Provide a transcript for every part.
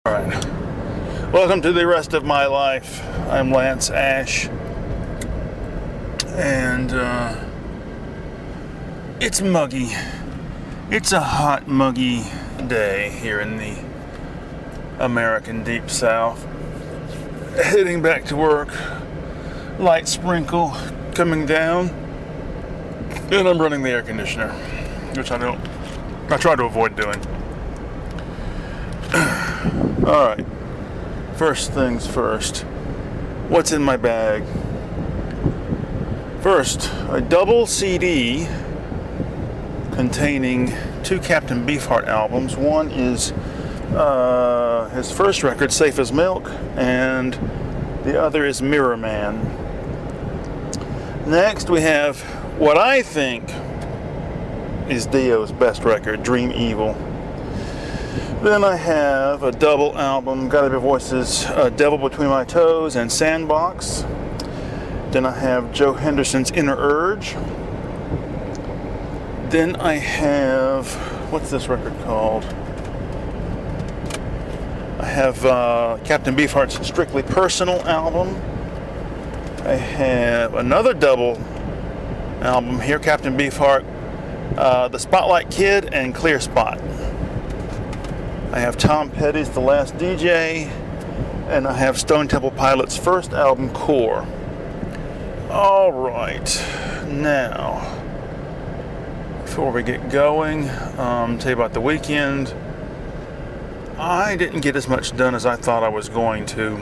Alright, welcome to the rest of my life. I'm Lance Ash, and it's muggy. It's a hot, muggy day here in the American Deep South. Heading back to work, light sprinkle coming down, and I'm running the air conditioner, which I try to avoid doing. Alright, first things first. What's in my bag? First, a double CD containing two Captain Beefheart albums. One is his first record, Safe as Milk, and the other is Mirror Man. Next, we have what I think is Dio's best record, Dream Evil. Then I have a double album, Gotta Be Voices, Devil Between My Toes and Sandbox. Then I have Joe Henderson's Inner Urge. Then I have, what's this record called? I have Captain Beefheart's Strictly Personal album. I have another double album here, Captain Beefheart, The Spotlight Kid and Clear Spot. I have Tom Petty's The Last DJ, and I have Stone Temple Pilots' first album, Core. Alright, now, before we get going, tell you about the weekend. I didn't get as much done as I thought I was going to.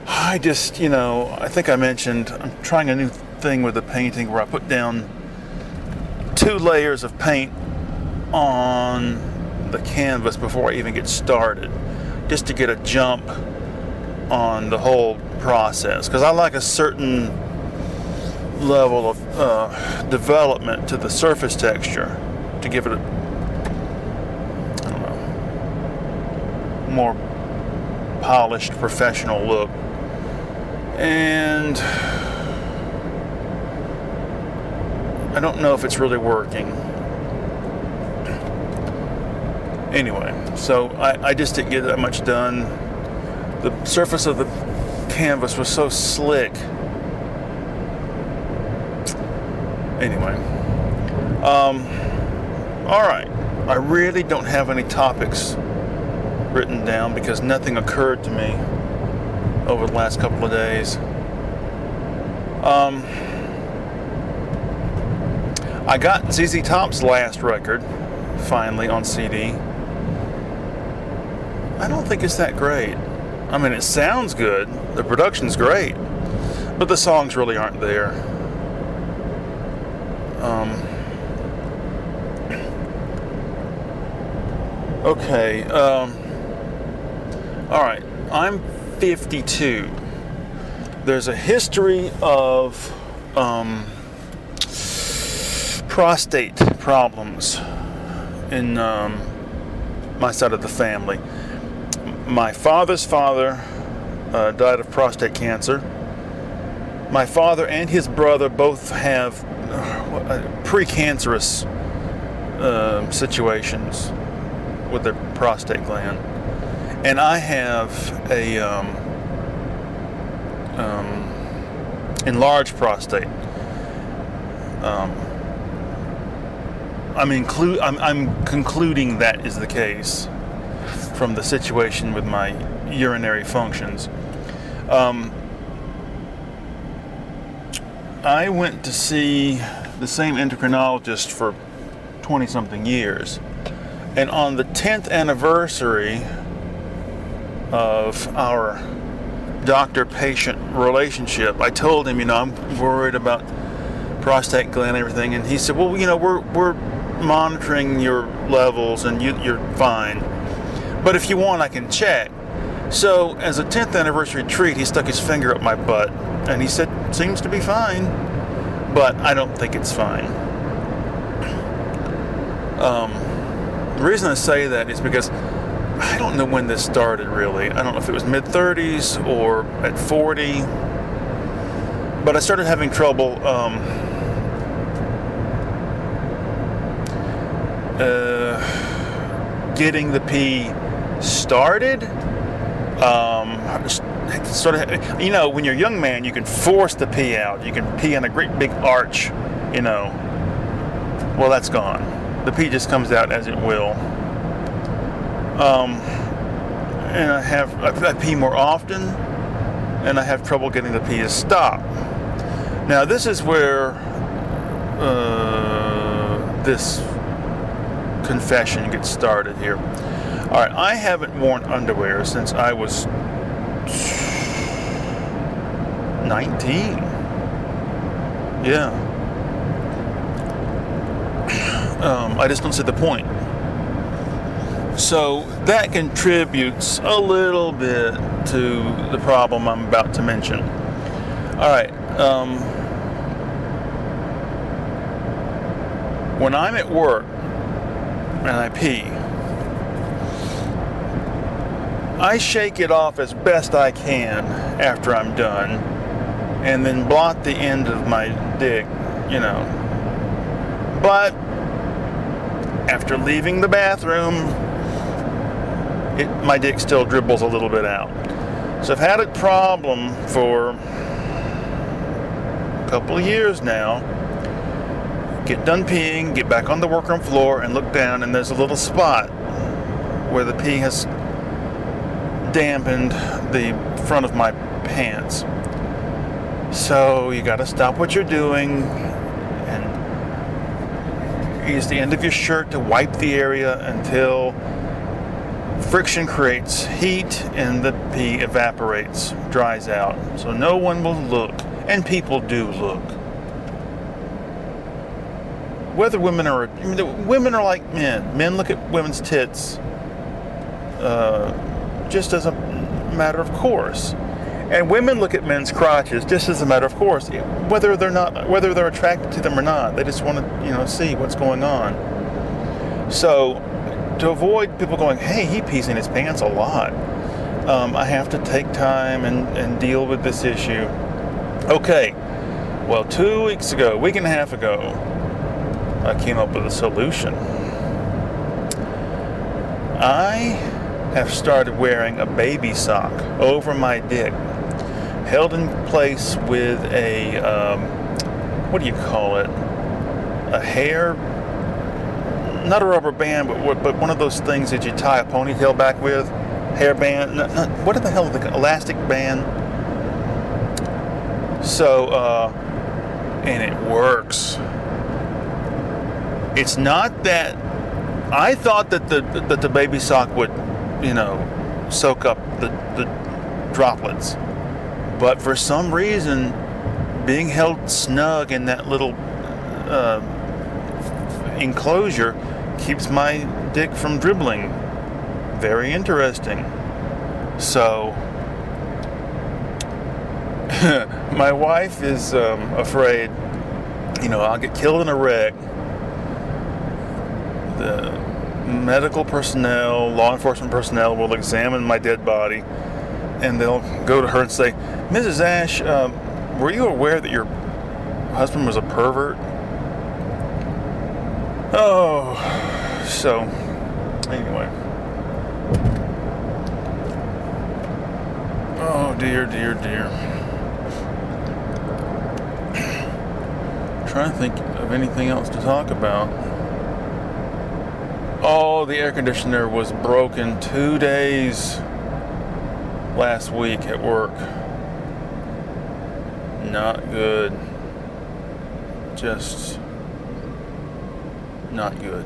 I just, I think I mentioned I'm trying a new thing with the painting where I put down 2 layers of paint on the canvas before I even get started, just to get a jump on the whole process, because I like a certain level of development to the surface texture to give it a, more polished, professional look. And I don't know if it's really working. Anyway, so I just didn't get that much done. The surface of the canvas was so slick. Anyway, alright, I really don't have any topics written down because nothing occurred to me over the last couple of days. I got ZZ Top's last record finally on CD. I don't think it's that great. I mean, it sounds good, the production's great, but the songs really aren't there. Okay, alright, I'm 52. There's a history of prostate problems in my side of the family. My father's father died of prostate cancer. My father and his brother both have precancerous situations with their prostate gland. And I have a enlarged prostate. I'm concluding that is the case from the situation with my urinary functions. I went to see the same endocrinologist for 20-something years, and on the 10th anniversary of our doctor-patient relationship, I told him, I'm worried about prostate gland and everything, and he said, well, we're monitoring your levels and you're fine, but if you want, I can check. So as a 10th anniversary treat, he stuck his finger up my butt and he said, seems to be fine, but I don't think it's fine. The reason I say that is because I don't know when this started really. I don't know if it was mid-30s or at 40, but I started having trouble getting the pee started. Sort of, you know, when you're a young man, you can force the pee out. You can pee in a great big arch, you know. Well, that's gone. The pee just comes out as it will. And I pee more often, and I have trouble getting the pee to stop. Now, this is where this confession gets started here. All right, I haven't worn underwear since I was 19. Yeah. I just don't see the point. So that contributes a little bit to the problem I'm about to mention. All right. When I'm at work and I pee, I shake it off as best I can after I'm done, and then blot the end of my dick, you know. But after leaving the bathroom, my dick still dribbles a little bit out. So I've had a problem for a couple of years now. Get done peeing, get back on the workroom floor, and look down, and there's a little spot where the pee has dampened the front of my pants. So you got to stop what you're doing and use the end of your shirt to wipe the area until friction creates heat and the pee evaporates, dries out. So no one will look, and people do look. Whether women are like men. Men look at women's tits just as a matter of course, and women look at men's crotches just as a matter of course, whether they're attracted to them or not. They just want to, you know, see what's going on. So to avoid people going, hey, he pees in his pants a lot, I have to take time and deal with this issue. Okay, well, 2 weeks ago, week and a half ago, I came up with a solution. I have started wearing a baby sock over my dick, held in place with a, what do you call it? A hair, not a rubber band, but one of those things that you tie a ponytail back with, hair band. What the hell is the elastic band? So, and it works. It's not that I thought that the baby sock would, you know, soak up the droplets, but for some reason, being held snug in that little enclosure keeps my dick from dribbling. Very interesting. So my wife is afraid, you know, I'll get killed in a wreck. The medical personnel, law enforcement personnel will examine my dead body, and they'll go to her and say, Mrs. Ash, were you aware that your husband was a pervert? Oh, so anyway. Oh, dear. Trying to think of anything else to talk about. Oh, the air conditioner was broken 2 days last week at work. Not good. Just not good.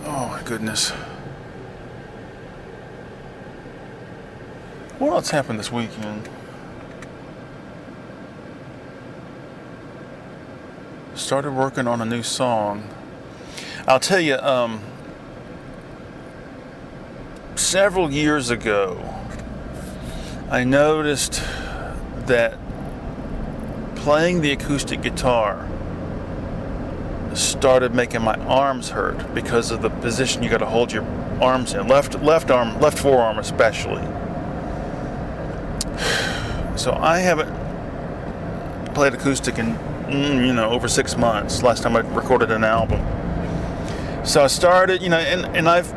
Oh my goodness. What else happened this weekend? Started working on a new song. I'll tell you, several years ago, I noticed that playing the acoustic guitar started making my arms hurt because of the position you got to hold your arms in, left forearm especially. So I haven't played acoustic in over 6 months. Last time I recorded an album, So I started, and I've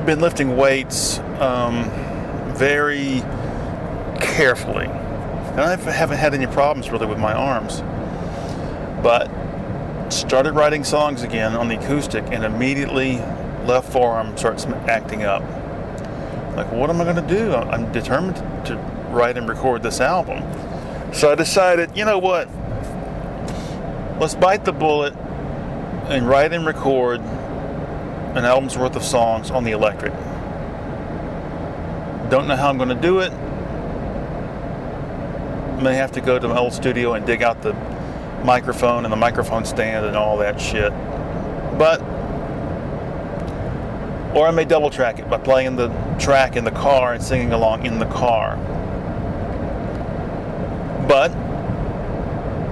been lifting weights very carefully. And I haven't had any problems really with my arms. But started writing songs again on the acoustic, and immediately left forearm starts acting up. Like, what am I going to do? I'm determined to write and record this album. So I decided, you know what? Let's bite the bullet and write and record an album's worth of songs on the electric. Don't know how I'm going to do it. May have to go to my old studio and dig out the microphone and the microphone stand and all that shit. Or I may double track it by playing the track in the car and singing along in the car. But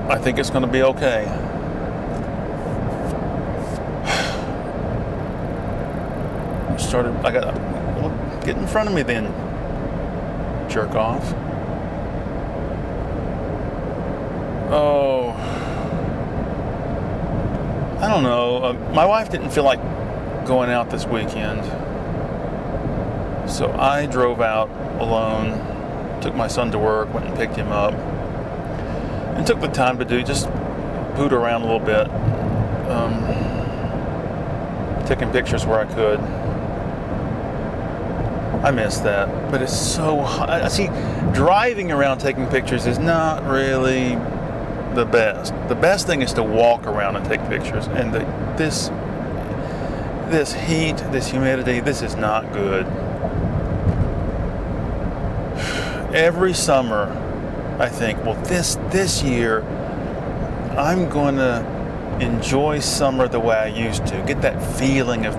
I think it's going to be okay. I got get in front of me then, jerk off. Oh, I don't know. My wife didn't feel like going out this weekend, so I drove out alone, took my son to work, went and picked him up, and took the time to just boot around a little bit, taking pictures where I could. I miss that, but it's so hot. See, driving around taking pictures is not really the best. The best thing is to walk around and take pictures, and this heat, this humidity, this is not good. Every summer I think, well, this year I'm going to enjoy summer the way I used to. Get that feeling of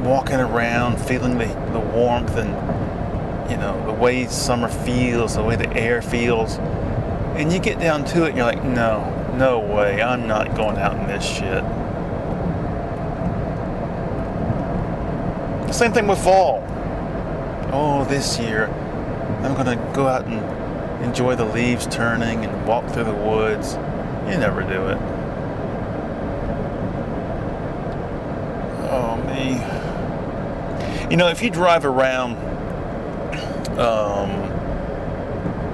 walking around, feeling the warmth and, the way summer feels, the way the air feels. And you get down to it and you're like, no way, I'm not going out in this shit. Same thing with fall. Oh, this year I'm going to go out and enjoy the leaves turning and walk through the woods. You never do it. Oh, me. If you drive around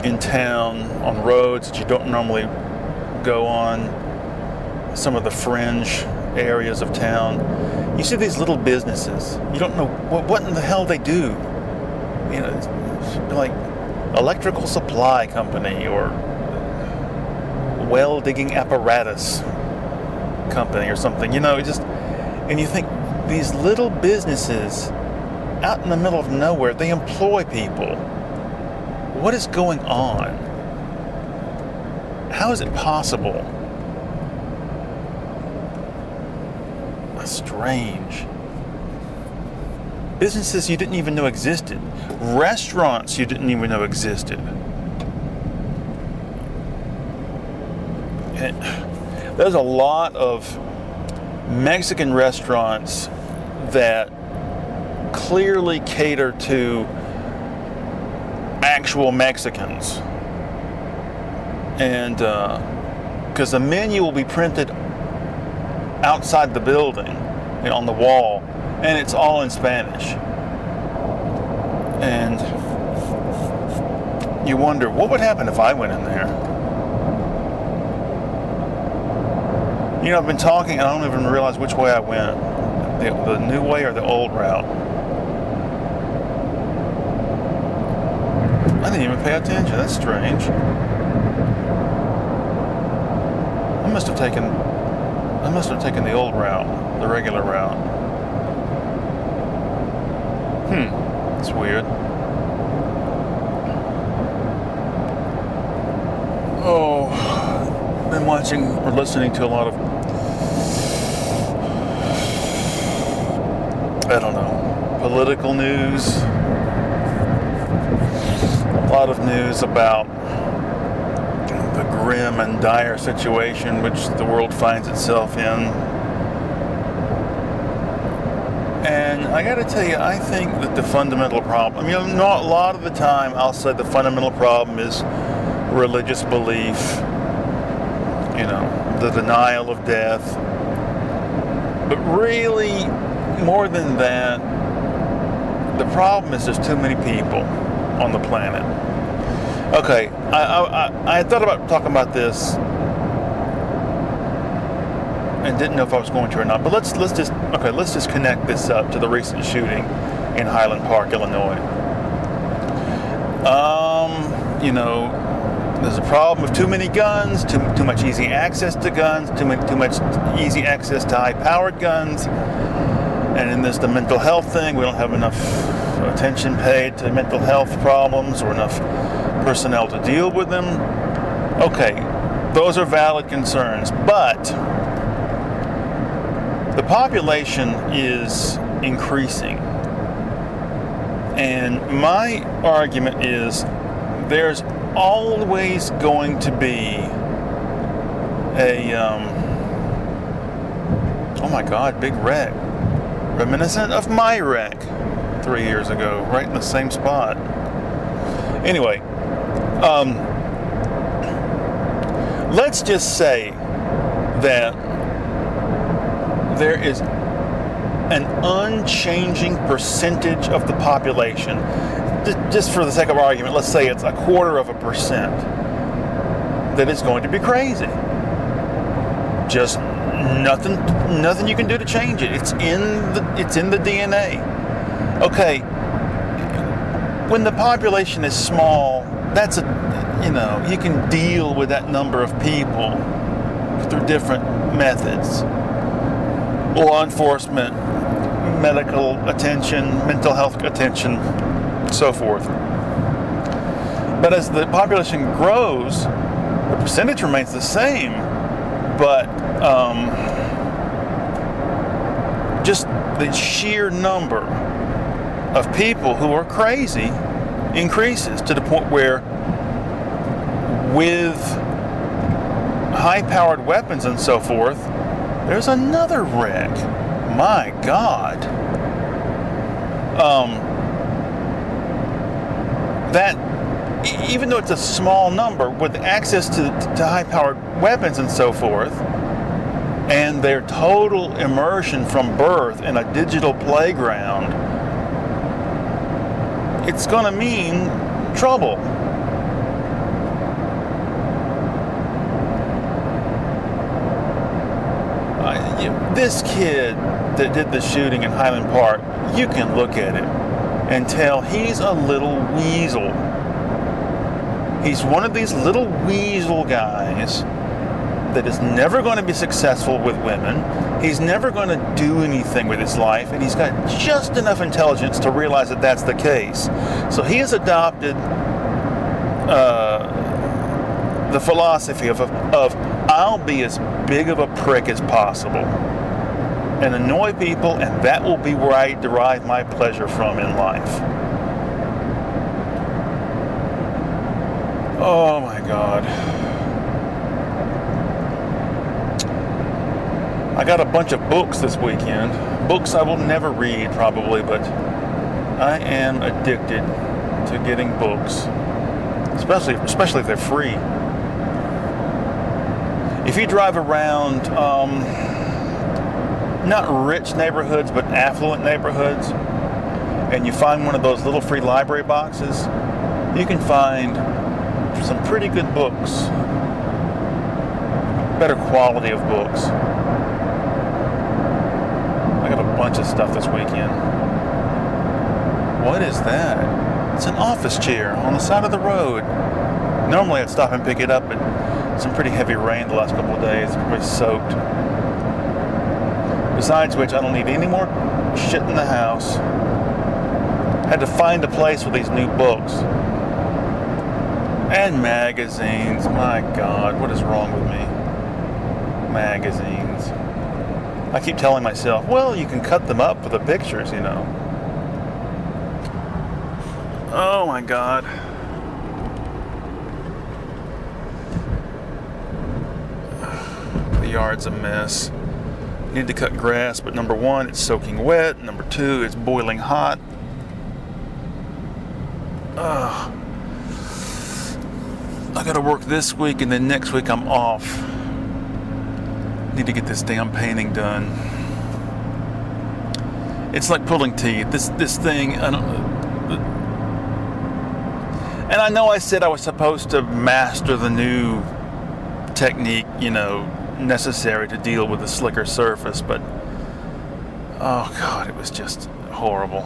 in town on roads that you don't normally go on, some of the fringe areas of town, you see these little businesses. You don't know what in the hell they do. It's like electrical supply company or well digging apparatus company or something. And you think these little businesses out in the middle of nowhere, they employ people. What is going on? How is it possible? Strange. Businesses you didn't even know existed. Restaurants you didn't even know existed. And there's a lot of Mexican restaurants that clearly cater to actual Mexicans. And because the menu will be printed outside the building, on the wall, and it's all in Spanish. And you wonder, what would happen if I went in there? I've been talking, and I don't even realize which way I went. The new way or the old route. I didn't even pay attention. That's strange. I must have taken the old route, the regular route. It's weird. Oh, been watching or listening to a lot of, political news. A lot of news about the grim and dire situation which the world finds itself in. And I got to tell you, I think that the fundamental problem, not a lot of the time I'll say the fundamental problem is religious belief, the denial of death, But really, more than that, the problem is there's too many people on the planet. Okay, I thought about talking about this and didn't know if I was going to or not. But let's just connect this up to the recent shooting in Highland Park, Illinois. There's a problem with too many guns, too much easy access to guns, too much easy access to high-powered guns, and in this the mental health thing, we don't have enough attention paid to mental health problems or enough personnel to deal with them. Okay, those are valid concerns, but the population is increasing, and my argument is there's always going to be oh my God, big wreck, reminiscent of my wreck 3 years ago, right in the same spot. Anyway, let's just say that there is an unchanging percentage of the population. Just for the sake of argument, let's say it's 0.25%, that is going to be crazy. Just nothing you can do to change it. It's in the DNA. Okay, when the population is small, you can deal with that number of people through different methods. Law enforcement, medical attention, mental health attention, so forth. But as the population grows, the percentage remains the same, but just the sheer number of people who are crazy increases to the point where, with high-powered weapons and so forth, there's another wreck. My God. That, even though it's a small number, with access to high-powered weapons and so forth, and their total immersion from birth in a digital playground, it's going to mean trouble. This kid that did the shooting in Highland Park, you can look at him and tell he's a little weasel. He's one of these little weasel guys that is never going to be successful with women. He's never going to do anything with his life, and he's got just enough intelligence to realize that that's the case. So he has adopted the philosophy of I'll be as big of a prick as possible and annoy people, and that will be where I derive my pleasure from in life. Oh my God. I got a bunch of books this weekend. Books I will never read probably, but I am addicted to getting books, especially if they're free. If you drive around not rich neighborhoods, but affluent neighborhoods, and you find one of those little free library boxes, you can find some pretty good books, better quality of books. I got a bunch of stuff this weekend. What is that? It's an office chair on the side of the road. Normally I'd stop and pick it up, but some pretty heavy rain the last couple of days. It's pretty soaked. Besides which, I don't need any more shit in the house. Had to find a place with these new books. And magazines. My God, what is wrong with me? Magazines. I keep telling myself, well, you can cut them up for the pictures, you know. Oh my God. The yard's a mess. Need to cut grass, but number one, it's soaking wet. Number two, it's boiling hot. I gotta work this week, and then next week I'm off. Need to get this damn painting done. It's like pulling teeth. This thing, I don't. And I know I said I was supposed to master the new technique, necessary to deal with a slicker surface, but oh God, it was just horrible.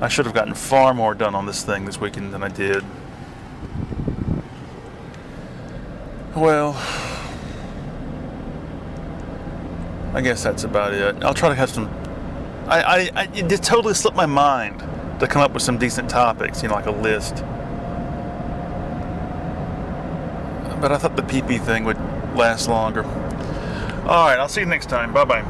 I should have gotten far more done on this thing this weekend than I did. Well, I guess that's about it. I'll try to have some. It just totally slipped my mind to come up with some decent topics, like a list. But I thought the PP thing would last longer. All right, I'll see you next time. Bye-bye.